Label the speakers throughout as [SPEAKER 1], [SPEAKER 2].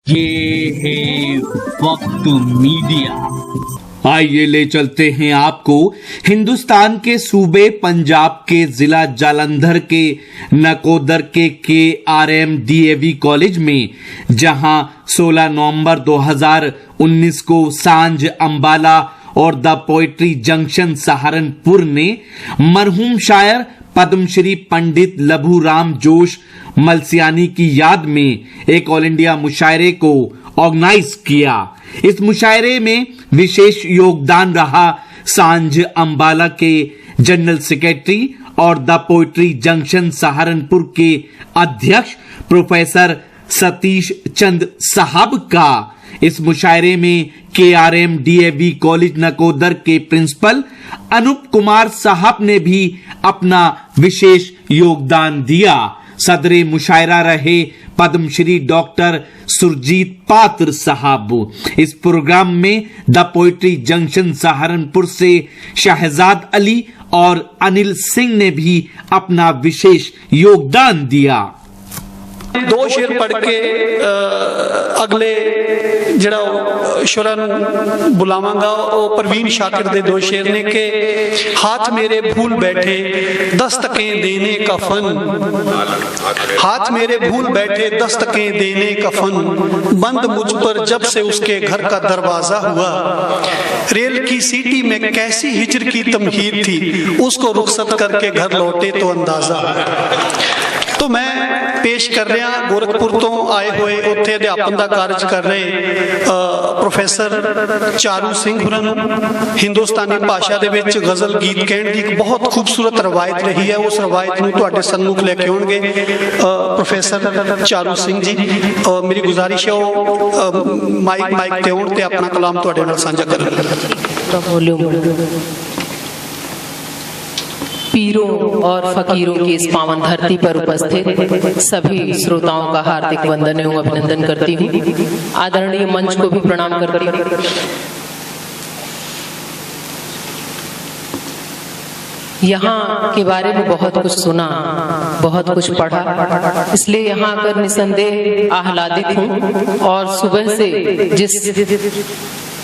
[SPEAKER 1] ये है वक्त मीडिया। आइए ले चलते हैं आपको हिंदुस्तान के सूबे पंजाब के जिला जालंधर के नकोदर के KRM DAV कॉलेज में, जहां 16 नवंबर 2019 को सांझ अंबाला और द पोएट्री जंक्शन सहारनपुर ने मरहूम शायर पद्मश्री पंडित लभू राम जोश मलसियानी की याद में एक ऑल इंडिया मुशायरे को ऑर्गेनाइज किया। इस मुशायरे में विशेष योगदान रहा सांझ अंबाला के जनरल सेक्रेटरी और द पोएट्री जंक्शन सहारनपुर के अध्यक्ष प्रोफेसर सतीश चंद साहब का। इस मुशायरे में KRM DAV कॉलेज नकोदर के प्रिंसिपल अनूप कुमार साहब ने भी अपना विशेष योगदान दिया। सदरे मुशायरा रहे पद्मश्री डॉक्टर सुरजीत पात्र साहब। इस प्रोग्राम में द पोएट्री जंक्शन सहारनपुर से शहजाद अली और अनिल सिंह ने भी अपना विशेष योगदान दिया।
[SPEAKER 2] दो शेर पढ़ के अगले जड़ा शुरा बुलावांगा। ਉਹ ਪ੍ਰਵੀਨ शाकिर दे दो शेर ने के हाथ मेरे भूल बैठे दस्तकें देने का फन, हाथ मेरे भूल बैठे दस्तकें देने का फन, बंद मुझ पर जब से उसके घर का दरवाजा हुआ, रेल की सीटी में कैसी हिजर की तमहीद थी, उसको रुखसत करके घर लौटे तो अंदाजा। तो मैं पेश कर रहा गोरखपुर तो आए हुए उत्थे अध्यापन का कार्य कर रहे प्रोफेसर चारू सिंह होਰਾਂ ਨੂੰ हिंदुस्तानी भाषा ਦੇ ਵਿੱਚ गजल गीत कहने की एक बहुत खूबसूरत रवायत रही है। उस रवायत ਨੂੰ ਤੁਹਾਡੇ ਸਨਮੁਖ ਲੈ ਕੇ ਆਉਣਗੇ प्रोफेसर चारू सिंह जी। मेरी गुजारिश है ਉਹ माइक ਤੇ ਆਉਣ ਤੇ अपना कलाम ਤੁਹਾਡੇ ਨਾਲ ਸਾਂਝਾ ਕਰਨ।
[SPEAKER 3] पीरों और फकीरों की इस पावन धरती पर उपस्थित सभी श्रोताओं का हार्दिक वंदन एवं अभिनंदन करती हूँ। आदरणीय मंच को भी प्रणाम करती हूँ। यहाँ के बारे में बहुत कुछ सुना, बहुत कुछ पढ़ा, इसलिए यहाँ आकर निसंदेह आह्लादित हूँ। और सुबह से जिस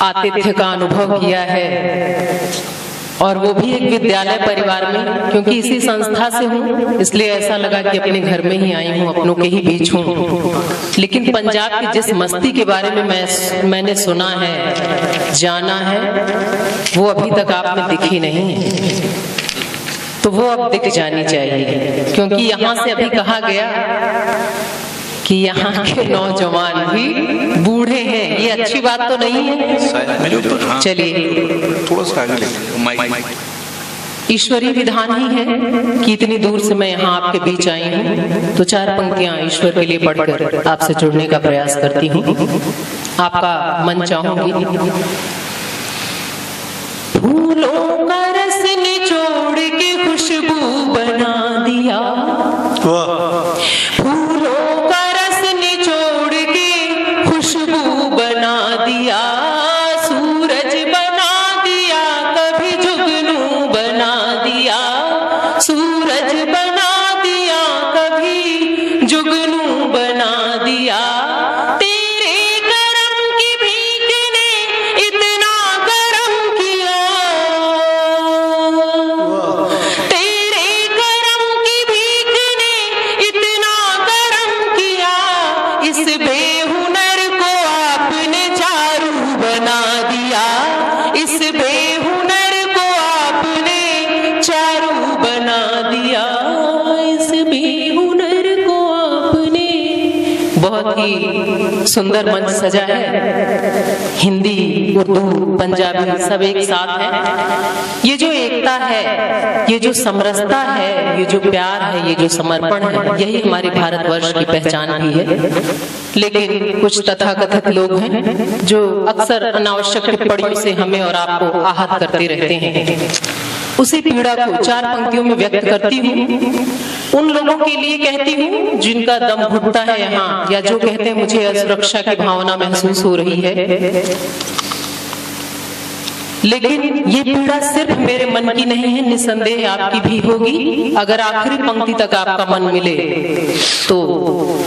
[SPEAKER 3] आतिथ्य का अनुभव किया है, और वो भी एक विद्यालय परिवार में, क्योंकि इसी संस्था से हूँ इसलिए ऐसा लगा कि अपने घर में ही आई हूँ, अपनों के ही बीच हूँ। लेकिन पंजाब की जिस मस्ती के बारे में मैंने सुना है, जाना है, वो अभी तक आप में दिखी नहीं है, तो वो अब दिख जानी चाहिए। क्योंकि यहाँ से अभी कहा गया कि यहाँ के नौजवान भी बूढ़े हैं, ये अच्छी बात तो नहीं है। चलिए
[SPEAKER 4] थोड़ा सा
[SPEAKER 3] ईश्वरीय विधान ही है कि इतनी दूर से मैं यहाँ आपके बीच आई हूँ, तो 4 पंक्तियां ईश्वर के लिए पढ़कर आपसे जुड़ने का प्रयास करती हूँ। आपका मन चाहूंगी। फूलों का रस निचोड़ के खुशबू बना दिया, फूलों का रस निचोड़ के खुशबू बना दिया, सूरज बना दिया कभी जुगनू बना दिया, सूरज बना दिया कभी जुगनू बना दिया। तेरे करम की भीख ने इतना करम किया, तेरे करम की भीख ने इतना करम किया, इस बेहुनर को आपने चारू बना दिया, इस बेहुनर को आपने चारू बना दिया, इस बेहुनर को आपने। बहुत ही सुंदर मंच सजा है। हिंदी, उर्दू, पंजाबी सब एक साथ है। ये जो एकता है, ये जो समरसता है, ये जो प्यार है, ये जो समर्पण है, यही हमारे भारतवर्ष की पहचान भी है। लेकिन कुछ तथाकथित लोग हैं जो अक्सर अनावश्यक टिप्पणियों से हमें और आपको आहत करते रहते हैं। उसी पीड़ा को 4 पंक्तियों में व्यक्त करती हूँ। उन लोगों के लिए कहती हूँ जिनका दम घुटता है यहाँ, या जो कहते हैं मुझे असुरक्षा की भावना महसूस हो रही है। लेकिन ये पीड़ा सिर्फ मेरे मन की नहीं है, निसंदेह आपकी भी होगी। अगर आखिरी पंक्ति तक आपका मन मिले तो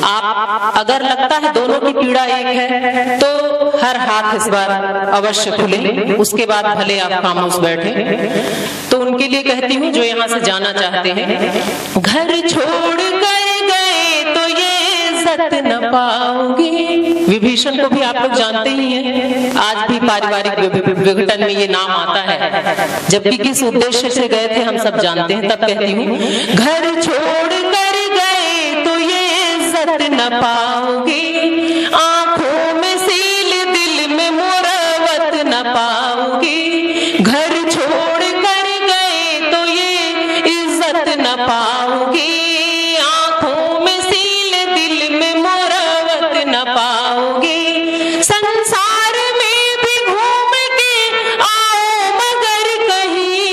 [SPEAKER 3] आप, अगर लगता है दोनों की पीड़ा एक है, तो हर हाथ इस बार अवश्य खुले, उसके बाद भले आप खामोश बैठे। तो उनके लिए कहती हूँ जो यहाँ से जाना चाहते हैं, घर छोड़ कर गए तो ये इज्जत न पाओगे। विभीषण को भी आप लोग जानते ही हैं, आज भी पारिवारिक विघटन में ये नाम आता है, जबकि किस उद्देश्य से गए थे हम सब जानते हैं। तब कहती हूँ, घर छोड़ कर गए तो ये इज्जत न पाओगे, आंखों में सील दिल में मुरवत न पाओगे। घर छोड़ कर गए तो ये इज्जत न पाओगे, आंखों में सील दिल में मुरवत न पाओगे। संसार में भी घूम के आओ मगर कहीं,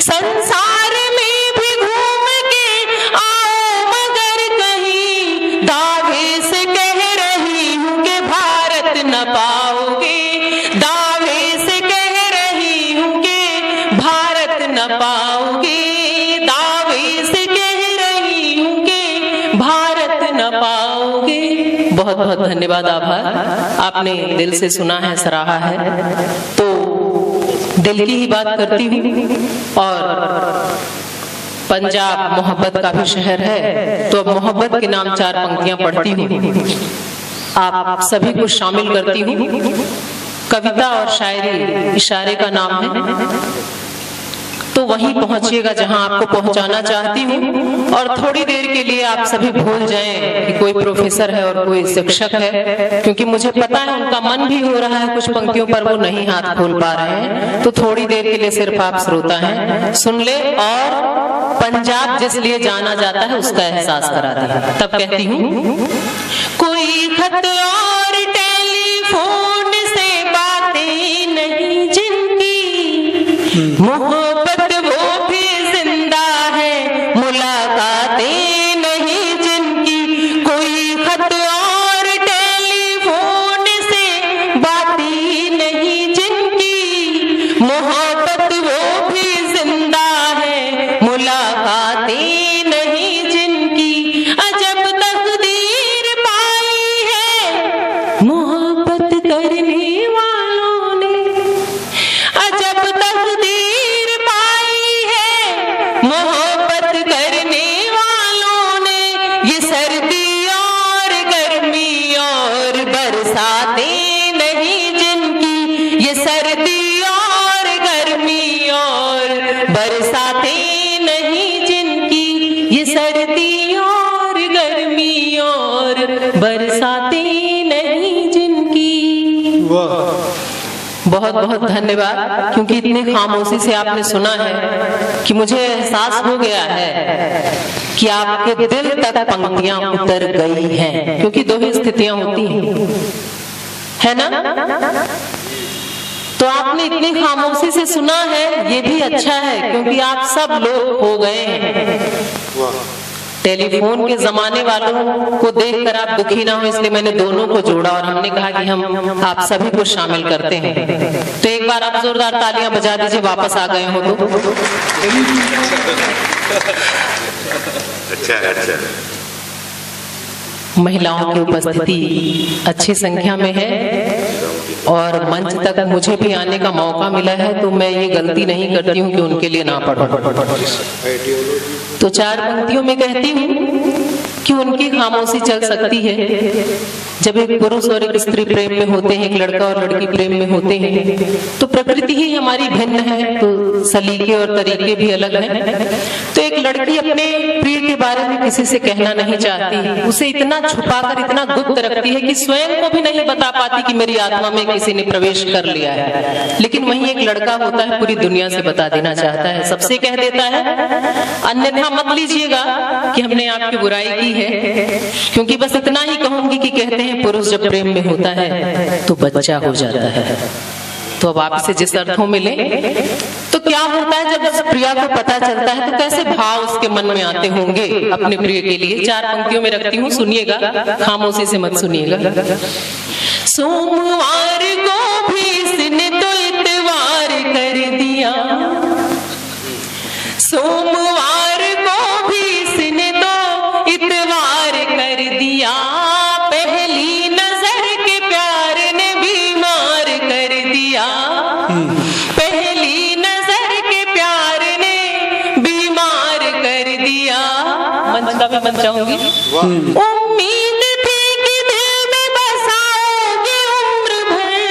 [SPEAKER 3] संसार में भी घूम के आओ मगर कहीं, दावे से कह रही हूँ कि भारत न पाओगे, दावे से कह रही हूँ कि भारत न पाओगे, दावे से कह रही हूँ कि भारत न पाओगे। बहुत बहुत धन्यवाद, आभार। आपने दिल से सुना है, सराहा है, तो दिल की ही बात करती हूँ। और पंजाब मोहब्बत का भी शहर है, तो अब मोहब्बत के नाम 4 पंक्तियां पढ़ती हूँ, आप सभी को शामिल करती हूँ। कविता और शायरी इशारे का नाम है, तो वहीं पहुंचिएगा जहां आपको पहुंचाना चाहती हूँ। और थोड़ी देर के लिए आप सभी भूल जाएं कि कोई प्रोफेसर है और कोई शिक्षक है, क्योंकि मुझे पता है उनका मन भी हो रहा है कुछ पंक्तियों पर, वो नहीं हाथ खोल पा रहे हैं। तो थोड़ी देर के लिए सिर्फ आप श्रोता हैं, सुन ले और पंजाब जिस लिए जाना जाता है उसका एहसास करा दे। तब कहती हूँ, कोई खत और टेलीफोन से बातें नहीं जिनकी, मोहब्बत वो भी जिंदा है, मुलाकातें नहीं जिनकी। कोई खत और टेलीफोन से बातें नहीं जिनकी, मोहब्बत वो भी जिंदा है, मुलाकातें नहीं जिनकी। अजब तकदीर पाई है मोहब्बत करने वालों ने, अजब तकदीर पाई है मोहब्बत करने वालों ने। ये सर्दी और गर्मी और बरसातें नहीं जिनकी, ये सर्दी और गर्मी और बरसातें नहीं जिनकी, ये सर्दी और गर्मी और बरसातें नहीं जिनकी। बहुत बहुत धन्यवाद, क्योंकि इतनी खामोशी से आपने सुना है कि मुझे एहसास हो गया है कि आपके दिल तक पंक्तियां उतर गई हैं, क्योंकि 2 ही स्थितियां होती हैं, है ना। तो आपने इतनी खामोशी से सुना है, ये भी अच्छा है, क्योंकि आप सब लोग हो गए हैं। टेलीफोन के जमाने वालों को देखकर आप दुखी ना हो, इसलिए मैंने दोनों को जोड़ा और हमने कहा कि हम आप सभी को शामिल करते हैं। तो एक बार आप जोरदार तालियां बजा दीजिए, वापस आ गए हो तो। अच्छा। महिलाओं की उपस्थिति अच्छी संख्या में है और मंच तक मुझे भी आने का मौका मिला है, तो मैं ये गलती नहीं करती हूँ कि उनके लिए ना पढ़ूं। तो 4 पंक्तियों में कहती हूँ कि उनकी खामोशी चल सकती है। जब एक पुरुष और एक स्त्री प्रेम में होते हैं, एक लड़का और लड़की प्रेम में होते हैं, तो प्रकृति ही हमारी भिन्न है, तो सलीके और तरीके भी अलग हैं। तो एक लड़की अपने प्रिय के बारे में किसी से कहना नहीं चाहती, उसे इतना छुपाकर इतना गुप्त रखती है कि स्वयं को भी नहीं बता पाती कि मेरी आत्मा में किसी ने प्रवेश कर लिया है। लेकिन वहीं एक लड़का होता है, पूरी दुनिया से बता देना चाहता है, सबसे कह देता है। अन्यथा मत लीजिएगा कि हमने आपकी बुराई की है, क्योंकि बस इतना ही कहूंगी कि कहते हैं पुरुष जब प्रेम में होता है तो बच्चा हो जाता है। तो अब आप इसे जिस अर्थों में लें, तो क्या होता है जब प्रिया को पता चलता है तो कैसे भाव उसके मन में आते होंगे अपने प्रिय के लिए। 4 पंक्तियों में रखती हूँ, सुनिएगा, खामोशी से मत सुनिएगा। सोमवार को भी इसने तो इतवार कर दिया, सोमवार को भी इसने तो इतवार कर दिया, पहली नजर के प्यार ने बीमार कर दिया, पहली नजर के प्यार ने बीमार कर दिया। मंच का भी बन जाऊंगी। उम्मीद थी कि दिल में बसाओगे उम्र भर,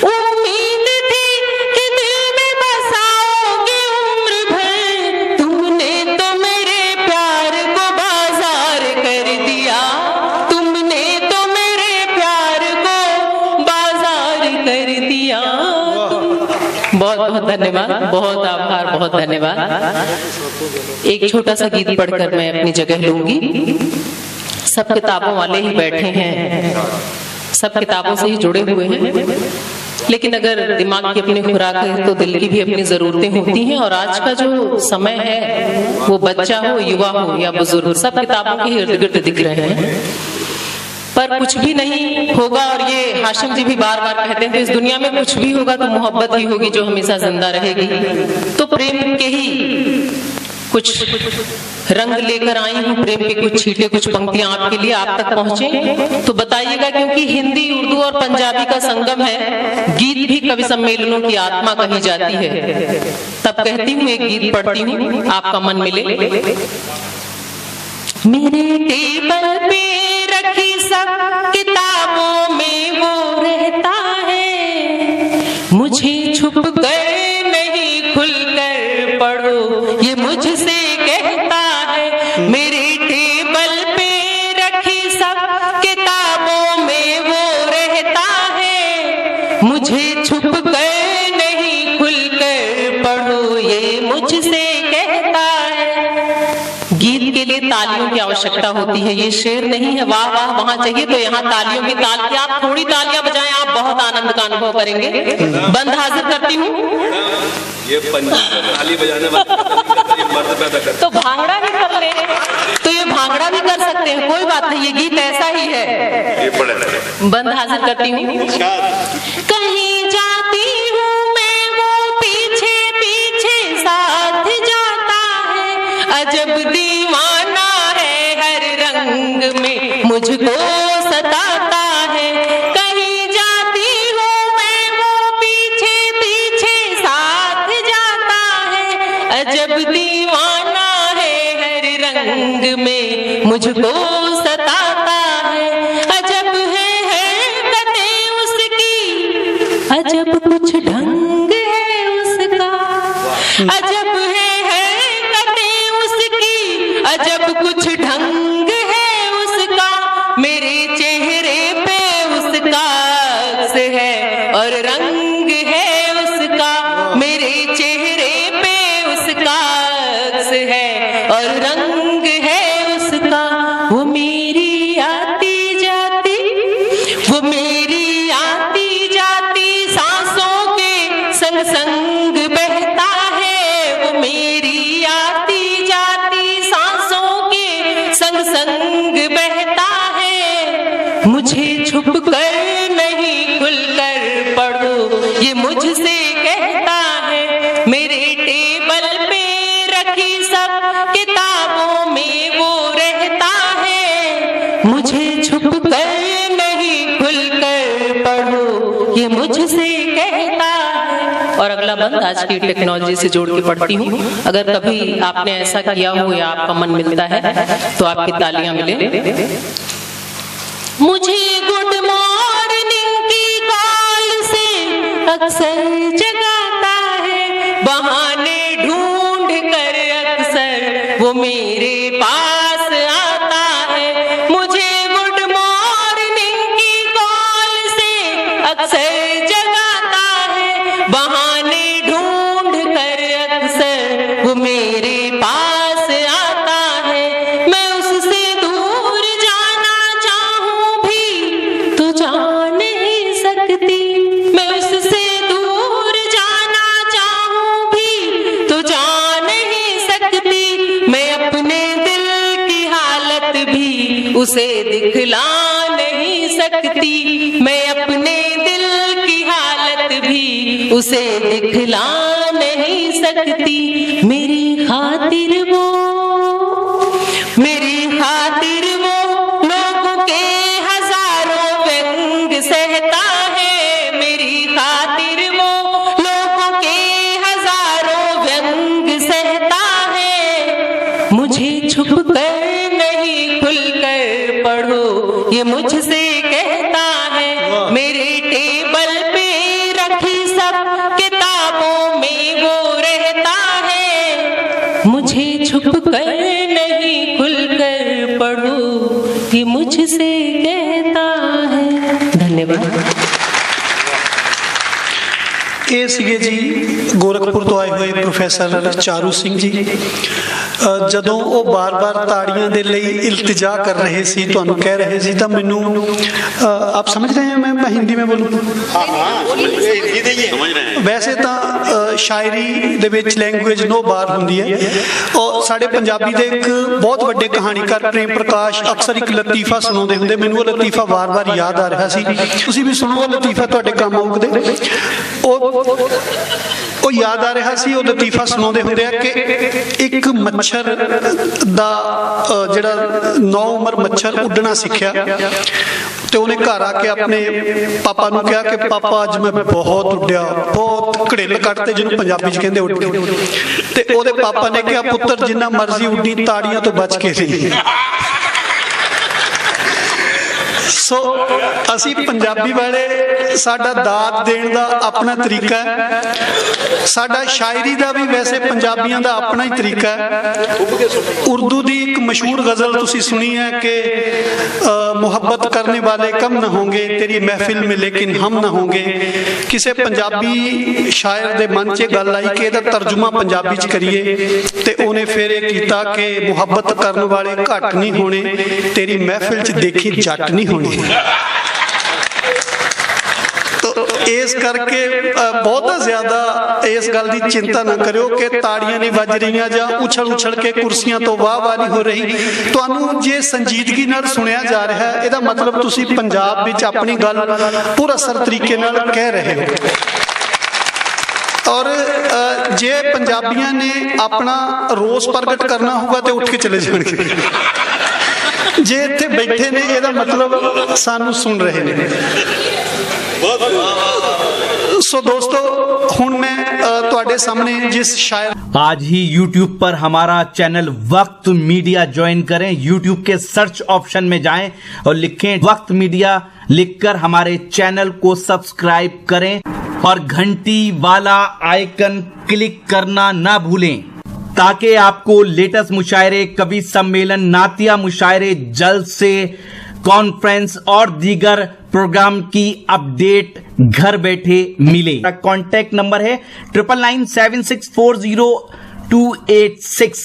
[SPEAKER 3] उम्मीद थी कि दिल में बसाओगे उम्र भर, तुमने तो मेरे प्यार को बाजार कर दिया, तुमने तो मेरे प्यार को बाजार कर दिया। बहुत बहुत धन्यवाद, बहुत आभार, बहुत धन्यवाद। एक छोटा सा गीत पढ़कर मैं अपनी जगह लूंगी। सब किताबों वाले ही बैठे हैं, सब किताबों से ही जुड़े हुए हैं, लेकिन अगर दिमाग की अपनी खुराक है तो दिल की भी अपनी जरूरतें होती हैं। और आज का जो समय है, वो बच्चा हो, युवा हो या बुजुर्ग, सब किताबों के इर्द गिर्द दिख रहे हैं, पर कुछ भी नहीं होगा। और ये हाशिम जी भी बार बार कहते हैं, तो इस दुनिया में कुछ भी होगा तो मोहब्बत ही होगी जो हमेशा जिंदा रहेगी। तो प्रेम के ही कुछ रंग लेकर आई हूँ, प्रेम के कुछ छींटे, कुछ पंक्तियां आपके लिए आप तक पहुंचे तो बताइएगा, क्योंकि हिंदी, उर्दू और पंजाबी का संगम है। गीत भी कवि सम्मेलनों की आत्मा कही जाती है। तब कहती हूँ, एक गीत पढ़ती हूँ, आपका मन मिले। मेरे टेबल पे रखी सब किताबों में वो रहता है, मुझे छुप कर नहीं खुलकर पढ़ो ये मुझसे कहता है। मेरे टेबल पे रखी सब किताबों में वो रहता है, मुझे छुप कर नहीं खुलकर पढ़ो ये मुझसे कहता है। गीत के लिए तालियों की आवश्यकता होती है, ये शेर नहीं है वाह वाह वहां चाहिए, तो यहाँ तालियों की ताल की आप थोड़ी तालियां बजाएं, आप बहुत आनंद का अनुभव करेंगे। बंद हाजिर करती हूँ।
[SPEAKER 4] ये ताली बजाने वाला मर्द पैदा करता है।
[SPEAKER 3] तो भांगड़ा भी कर ले, तो ये भांगड़ा भी कर सकते हैं, कोई बात नहीं, ये गीत ऐसा ही है।
[SPEAKER 4] ये पढ़े
[SPEAKER 3] बंद हाजिर करती हूँ। कहीं जाती हूँ मैं वो पीछे पीछे साथ जाता है, अजब दीवाना है हर रंग में मुझको सताता है। कहीं जाती हूँ मैं वो पीछे पीछे साथ जाता है, अजब दीवाना है हर रंग में मुझको सताता है। अजब है हरकतें उसकी, अजब कुछ ढंग है उसका, अजब है हरकतें उसकी, अजब कुछ ढंग है उसका, मेरे चेहरे पे उसका अक्स है और रंग है उसका, मेरे चेहरे पे उसका अक्स है और रंग है उसका। वो मेरी आती जाती, वो मेरी आती जाती सांसों के संग संग बहता है, वो मेरी आती जाती सांसों के संग संग बहता है, मुझे छुप कर नहीं खुलकर पढ़ो ये मुझसे कहता है। मेरे टेबल पे रखी सब किताबों में वो रहता है, मुझे छुप कर नहीं खुलकर पढ़ो ये मुझसे कहता है। और अगला बंद आज की टेक्नोलॉजी से जोड़ के पढ़ती हूँ। अगर कभी आपने ऐसा किया हो या आपका मन मिलता है तो आपकी तालियां मिले। मुझे गुड मॉर्निंग की कॉल से अक्सर जगाता है, बहाने ढूंढ कर अक्सर वो मेरे पास आता है। मुझे गुड मॉर्निंग की कॉल से अक्सर जगाता है, बहाने ढूंढ कर अक्सर वो मेरे पास आता है। मैं उससे दूर जाना चाहूं भी तो जा नहीं सकती, मैं उससे दूर जाना चाहूं भी तो जा नहीं सकती, मैं अपने दिल की हालत भी उसे दिखला नहीं सकती, मैं अपने दिल की हालत भी उसे दिखला नहीं सकती। मेरी खातिर वो लोगों के हजारों व्यंग सहता है, मेरी खातिर वो लोगों के हजारों व्यंग सहता है। मुझे छुप कर नहीं खुल कर पढ़ो ये मुझसे कहता है, मेरे टेबल पे रखी सब किताबों में वो रहता है। मुझे छुप कर नहीं खुल कर पढ़ो ये मुझसे कहता है। धन्यवाद।
[SPEAKER 2] ਇਹ ਸੀਗੇ ਜੀ ਗੋਰਖਪੁਰ ਤੋਂ ਆਏ ਹੋਏ ਪ੍ਰੋਫੈਸਰ ਚਾਰੂ ਸਿੰਘ ਜੀ। ਜਦੋਂ ਉਹ ਬਾਰ-ਬਾਰ ਤਾੜੀਆਂ ਦੇ ਲਈ ਇਲਤਜਾ ਕਰ ਰਹੇ ਸੀ, ਤੁਹਾਨੂੰ ਕਹਿ ਰਹੇ ਸੀ, ਤਾਂ ਮੈਨੂੰ ਆਪ ਸਮਝ ਰਹੇ ਹੋ ਮੈਂ ਹਿੰਦੀ में बोलूं? ਵੈਸੇ ਤਾਂ ਸ਼ਾਇਰੀ ਦੇ ਵਿੱਚ ਲੈਂਗੁਏਜ ਨੋ ਬਾਰ ਹੁੰਦੀ ਹੈ, ਔਰ ਸਾਡੇ ਪੰਜਾਬੀ ਦੇ ਇੱਕ ਬਹੁਤ ਵੱਡੇ ਕਹਾਣੀਕਾਰ ਪ੍ਰੇਮ ਪ੍ਰਕਾਸ਼ ਅਕਸਰ ਇੱਕ ਲਤੀਫਾ ਸੁਣਾਉਂਦੇ ਹੁੰਦੇ। ਮੈਨੂੰ ਉਹ ਲਤੀਫਾ ਵਾਰ-ਵਾਰ ਯਾਦ ਆ ਰਿਹਾ ਸੀ, ਤੁਸੀਂ ਵੀ ਸੁਣੋ ਉਹ ਲਤੀਫਾ, ਤੁਹਾਡੇ ਕੰਮ ਆਊਗਾ। ਉਹ ਯਾਦ ਆ ਰਿਹਾ ਸੀ, ਉਹ ਲਤੀਫਾ ਸੁਣਾਉਂਦੇ ਹੁੰਦੇ ਆ ਕਿ ਇੱਕ ਮੱਛਰ ਦਾ ਜਿਹੜਾ ਨੌ ਉਮਰ ਮੱਛਰ ਉੱਡਣਾ ਸਿੱਖਿਆ, ਤੇ ਉਹਨੇ ਘਰ ਆ ਕੇ ਆਪਣੇ ਪਾਪਾ ਨੂੰ ਕਿਹਾ ਕਿ ਪਾਪਾ ਅੱਜ ਮੈਂ ਬਹੁਤ ਉੱਡਿਆ, ਬਹੁਤ ਘੜੇਲ ਕੱਟਤੇ, ਜਿਹਨੂੰ ਪੰਜਾਬੀ 'ਚ ਕਹਿੰਦੇ ਉੱਡ ਕੇ। ਤੇ ਉਹਦੇ ਪਾਪਾ ਨੇ ਕਿਹਾ ਪੁੱਤਰ ਜਿੰਨਾ ਮਰਜ਼ੀ ਉੱਡੀ ਤਾੜੀਆਂ ਤੋਂ ਬਚ ਕੇ ਰਹੀ। ਸੋ ਅਸੀਂ ਪੰਜਾਬੀ ਵਾਲੇ, ਸਾਡਾ ਦਾਤ ਦੇਣ ਦਾ ਆਪਣਾ ਤਰੀਕਾ ਹੈ, ਸਾਡਾ ਸ਼ਾਇਰੀ ਦਾ ਵੀ ਵੈਸੇ ਪੰਜਾਬੀਆਂ ਦਾ ਆਪਣਾ ਹੀ ਤਰੀਕਾ ਹੈ। ਉਰਦੂ ਦੀ ਇੱਕ ਮਸ਼ਹੂਰ ਗਜ਼ਲ ਤੁਸੀਂ ਸੁਣੀ ਹੈ ਕਿ ਮੁਹੱਬਤ ਕਰਨੇ ਵਾਲੇ ਕਮ ਨਾ ਹੋਣਗੇ ਤੇਰੀ ਮਹਿਫਿਲ में लेकिन हम ना होंगे। ਕਿਸੇ ਪੰਜਾਬੀ ਸ਼ਾਇਰ ਦੇ ਮਨ 'ਚ ਗੱਲ ਆਈ ਕਿ ਇਹਦਾ ਤਰਜੁਮਾ ਪੰਜਾਬੀ 'ਚ ਕਰੀਏ, ਤੇ ਉਹਨੇ ਫਿਰ ਇਹ ਕੀਤਾ ਕਿ ਮੁਹੱਬਤ ਕਰਨ ਵਾਲੇ ਘੱਟ ਨਹੀਂ ਹੋਣੇ, ਤੇਰੀ ਮਹਿਫਿਲ 'ਚ ਦੇਖੀ ਜੱਟ ਨਹੀਂ ਹੋਣੇ। ਇਸ ਕਰਕੇ ਬਹੁਤਾ ਜ਼ਿਆਦਾ ਇਸ ਗੱਲ ਦੀ ਚਿੰਤਾ ਨਾ ਕਰਿਓ ਕਿ ਤਾੜੀਆਂ ਨਹੀਂ ਵੱਜ ਰਹੀਆਂ ਜਾਂ ਉਛਲ ਕੇ ਕੁਰਸੀਆਂ ਤੋਂ ਵਾਹ ਨਹੀਂ ਹੋ ਰਹੀ। ਤੁਹਾਨੂੰ ਜੇ ਸੰਜੀਦਗੀ ਨਾਲ ਸੁਣਿਆ ਜਾ ਰਿਹਾ ਹੈ, ਇਹਦਾ ਮਤਲਬ ਤੁਸੀਂ ਪੰਜਾਬ ਵਿੱਚ ਆਪਣੀ ਗੱਲ ਪੂਰਾ ਸਰ ਤਰੀਕੇ ਨਾਲ ਕਹਿ ਰਹੇ ਹੋ। ਔਰ ਜੇ ਪੰਜਾਬੀਆਂ ਨੇ ਆਪਣਾ ਰੋਸ ਪ੍ਰਗਟ ਕਰਨਾ ਹੋਊਗਾ ਤੇ ਉੱਠ ਕੇ ਚਲੇ ਜਾਣਗੇ। ਜੇ ਇੱਥੇ ਬੈਠੇ ਨੇ ਇਹਦਾ ਮਤਲਬ ਸਾਨੂੰ ਸੁਣ ਰਹੇ ਨੇ। सो दोस्तों हुण मैं तुहाडे सामने जिस शायर
[SPEAKER 1] आज ही YouTube पर हमारा चैनल वक्त मीडिया ज्वाइन करें। YouTube के सर्च ऑप्शन में जाएं और लिखें वक्त मीडिया, लिखकर हमारे चैनल को सब्सक्राइब करें और घंटी वाला आइकन क्लिक करना ना भूलें, ताकि आपको लेटेस्ट मुशायरे, कवि सम्मेलन, नातिया मुशायरे, जल्द से कॉन्फ्रेंस और दीगर प्रोग्राम की अपडेट घर बैठे मिले। कॉन्टैक्ट नंबर है 9997640286।